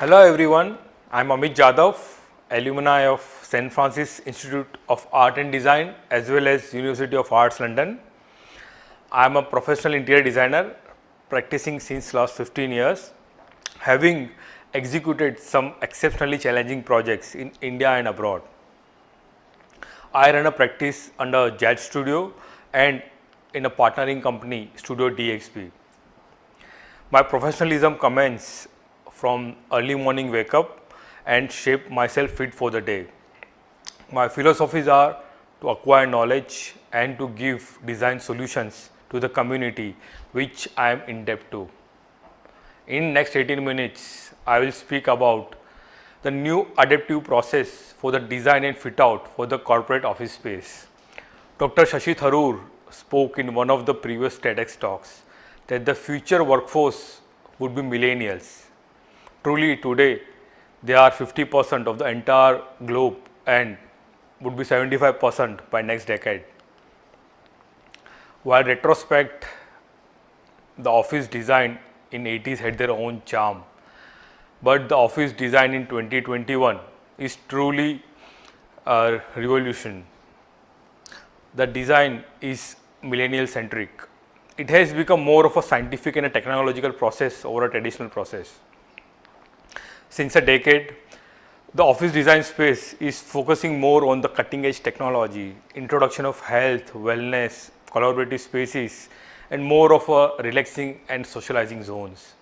Hello everyone, I am Amit Jadhav, alumni of St. Francis Institute of Art and Design as well as University of Arts London. I am a professional interior designer practicing since last 15 years, having executed some exceptionally challenging projects in India and abroad. I run a practice under Jet Studio and in a partnering company, Studio DXP. My professionalism commences from early morning wake up and shape myself fit for the day. My philosophies are to acquire knowledge and to give design solutions to the community which I am in depth to. In next 18 minutes, I will speak about the new adaptive process for the design and fit out for the corporate office space. Dr. Shashi Tharoor spoke in one of the previous TEDx talks that the future workforce would be millennials. Truly today they are 50% of the entire globe and would be 75% by next decade. While retrospect, the office design in 80s had their own charm, but the office design in 2021 is truly a revolution. The design is millennial centric. It has become more of a scientific and a technological process over a traditional process. Since a decade, the office design space is focusing more on the cutting edge technology, introduction of health, wellness, collaborative spaces, and more of a relaxing and socializing zones.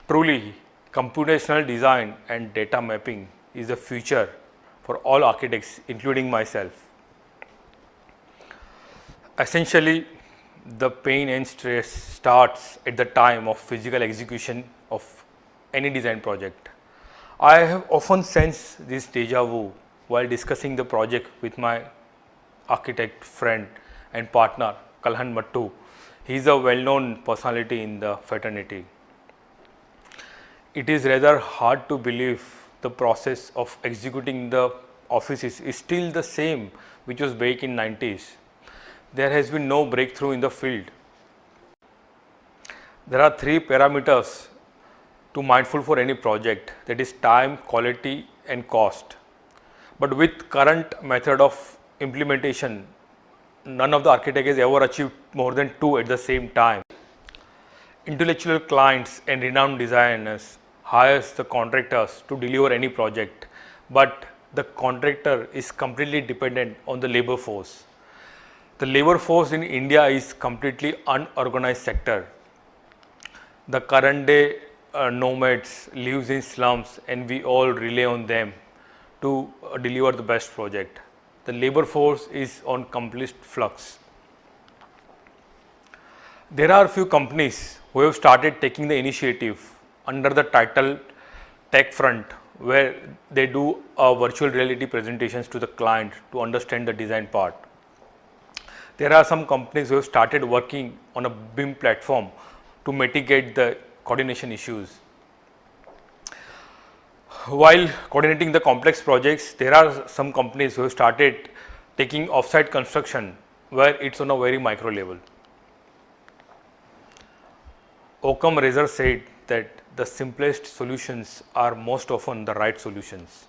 Truly, computational design and data mapping is the future for all architects, including myself. Essentially, the pain and stress starts at the time of physical execution of any design project. I have often sensed this deja vu while discussing the project with my architect friend and partner Kalhan Mattu. He is a well-known personality in the fraternity. It is rather hard to believe the process of executing the offices is still the same which was back in 90s. There has been no breakthrough in the field. There are three parameters to mindful for any project, that is time, quality and cost. But with current method of implementation, none of the architects has ever achieved more than two at the same time. Intellectual clients and renowned designers hires the contractors to deliver any project, but the contractor is completely dependent on the labor force. The labor force in India is completely unorganized sector. The current day nomads lives in slums and we all rely on them to deliver the best project. The labor force is on complete flux. There are few companies who have started taking the initiative under the title Tech Front, where they do virtual reality presentations to the client to understand the design part. There are some companies who have started working on a BIM platform to mitigate the coordination issues. While coordinating the complex projects, there are some companies who have started taking offsite construction where it's on a very micro level. Occam Razor said that the simplest solutions are most often the right solutions.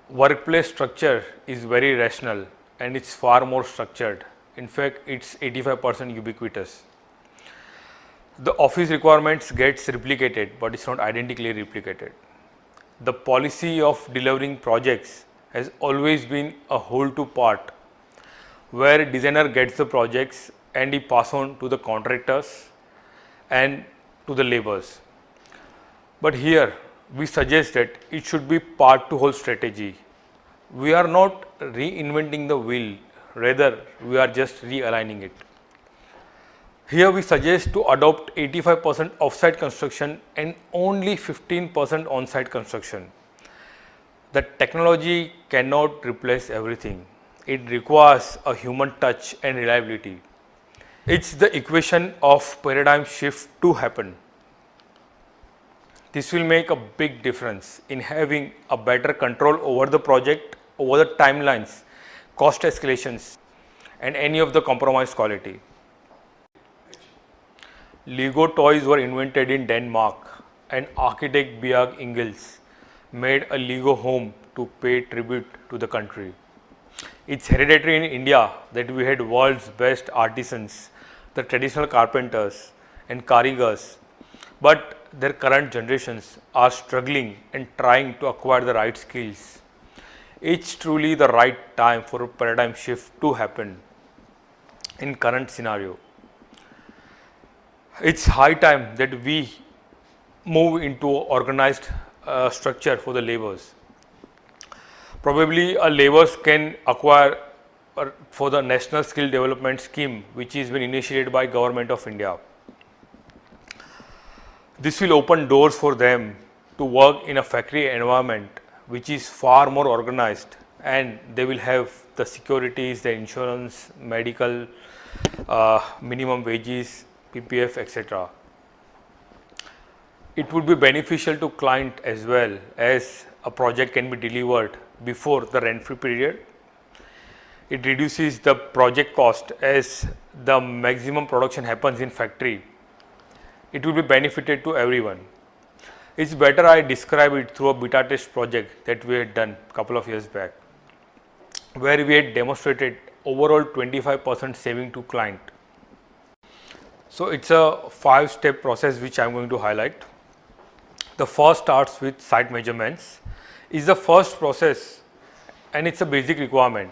Workplace structure is very rational and it's far more structured. In fact, it's 85% ubiquitous. The office requirements gets replicated, but it's not identically replicated. The policy of delivering projects has always been a whole to part, where designer gets the projects and he pass on to the contractors and to the laborers. But here we suggest that it should be part to whole strategy. We are not reinventing the wheel, rather we are just realigning it. Here we suggest to adopt 85% offsite construction and only 15% on-site construction. The technology cannot replace everything. It requires a human touch and reliability. It's the equation of paradigm shift to happen. This will make a big difference in having a better control over the project, over the timelines, cost escalations and any of the compromised quality. Lego toys were invented in Denmark and architect Biag Ingalls made a Lego home to pay tribute to the country. It's hereditary in India that we had world's best artisans, the traditional carpenters and karigars, but their current generations are struggling and trying to acquire the right skills. It's truly the right time for a paradigm shift to happen in current scenario. It's high time that we move into organized structure for the laborers. Probably a laborers can acquire for the National Skill Development Scheme, which is been initiated by Government of India. This will open doors for them to work in a factory environment which is far more organized, and they will have the securities, the insurance, medical, minimum wages, PPF, etc. It would be beneficial to client as well, as a project can be delivered before the rent-free period. It reduces the project cost as the maximum production happens in factory. It will be benefited to everyone. It's better I describe it through a beta test project that we had done a couple of years back, where we had demonstrated overall 25% saving to client. So it's a 5-step process which I am going to highlight. The first starts with site measurements. Is the first process and it's a basic requirement.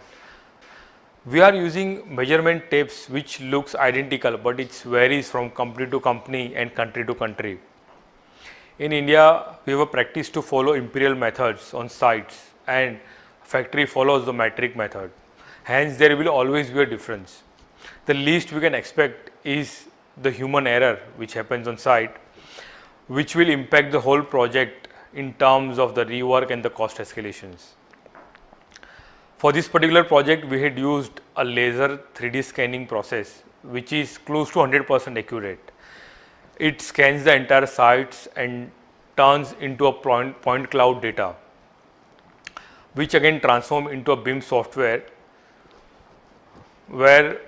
We are using measurement tapes which looks identical, but it varies from company to company and country to country. In India, we have a practice to follow imperial methods on sites, and factory follows the metric method. Hence, there will always be a difference. The least we can expect is the human error which happens on site, which will impact the whole project in terms of the rework and the cost escalations. For this particular project, we had used a laser 3D scanning process which is close to 100% accurate. It scans the entire sites and turns into a point cloud data, which again transform into a BIM software where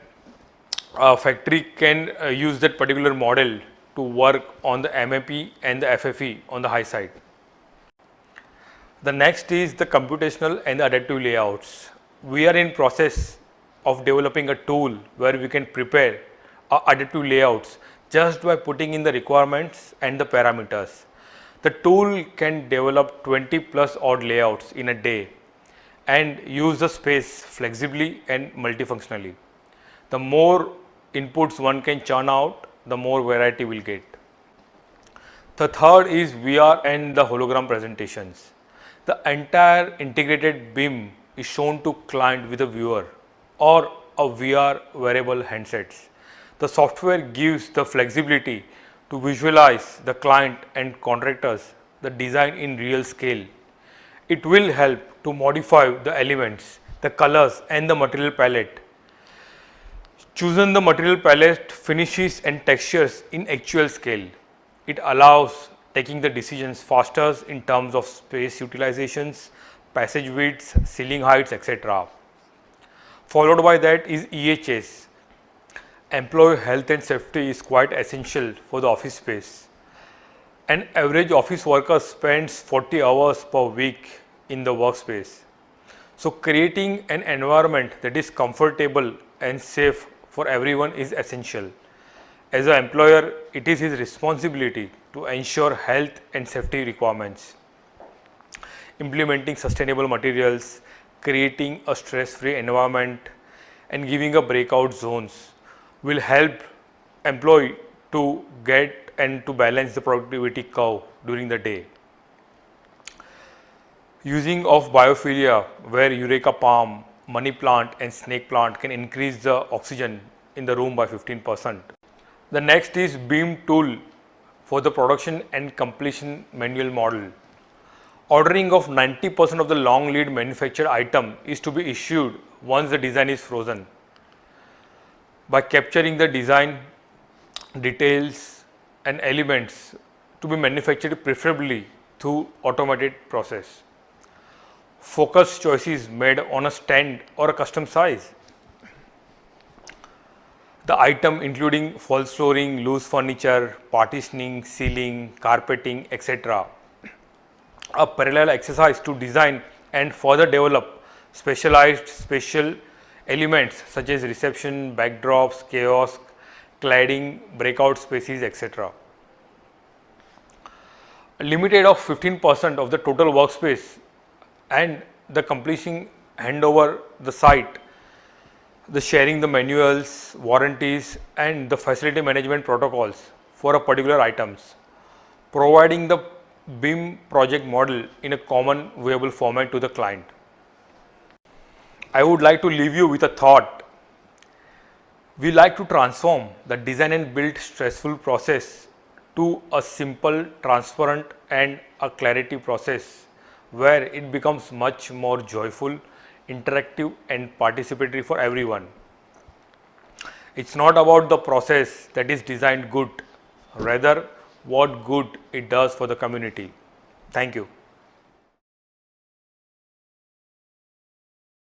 a factory can use that particular model to work on the MAP and the FFE on the high side. The next is the computational and the adaptive layouts. We are in process of developing a tool where we can prepare adaptive layouts just by putting in the requirements and the parameters. The tool can develop 20 plus odd layouts in a day and use the space flexibly and multifunctionally. The more inputs one can churn out, the more variety will get. The third is VR and the hologram presentations. The entire integrated BIM is shown to client with a viewer or a VR wearable handsets. The software gives the flexibility to visualize the client and contractors the design in real scale. It will help to modify the elements, the colors and the material palette. Choosing the material palette, finishes and textures in actual scale. It allows taking the decisions faster in terms of space utilizations, passage widths, ceiling heights, etc. Followed by that is EHS. Employee health and safety is quite essential for the office space. An average office worker spends 40 hours per week in the workspace. So creating an environment that is comfortable and safe for everyone is essential. As an employer, it is his responsibility to ensure health and safety requirements. Implementing sustainable materials, creating a stress-free environment and giving a breakout zones will help employee to get and to balance the productivity curve during the day. Using of biophilia, where Eureka palm, money plant and snake plant can increase the oxygen in the room by 15%. The next is BIM tool for the production and completion manual model. Ordering of 90% of the long lead manufactured item is to be issued once the design is frozen. By capturing the design details and elements to be manufactured preferably through automated process. Focus choices made on a stand or a custom size. the item including false flooring, loose furniture, partitioning, ceiling, carpeting, etc. A parallel exercise to design and further develop specialized special elements such as reception, backdrops, kiosk, cladding, breakout spaces, etc. Limited of 15% of the total workspace and the completing handover the site, the sharing the manuals, warranties and the facility management protocols for a particular items, providing the BIM project model in a common viable format to the client. I would like to leave you with a thought. We like to transform the design and build stressful process to a simple, transparent and a clarity process where it becomes much more joyful, interactive and participatory for everyone. It's not about the process that is designed good, rather what good it does for the community. Thank you.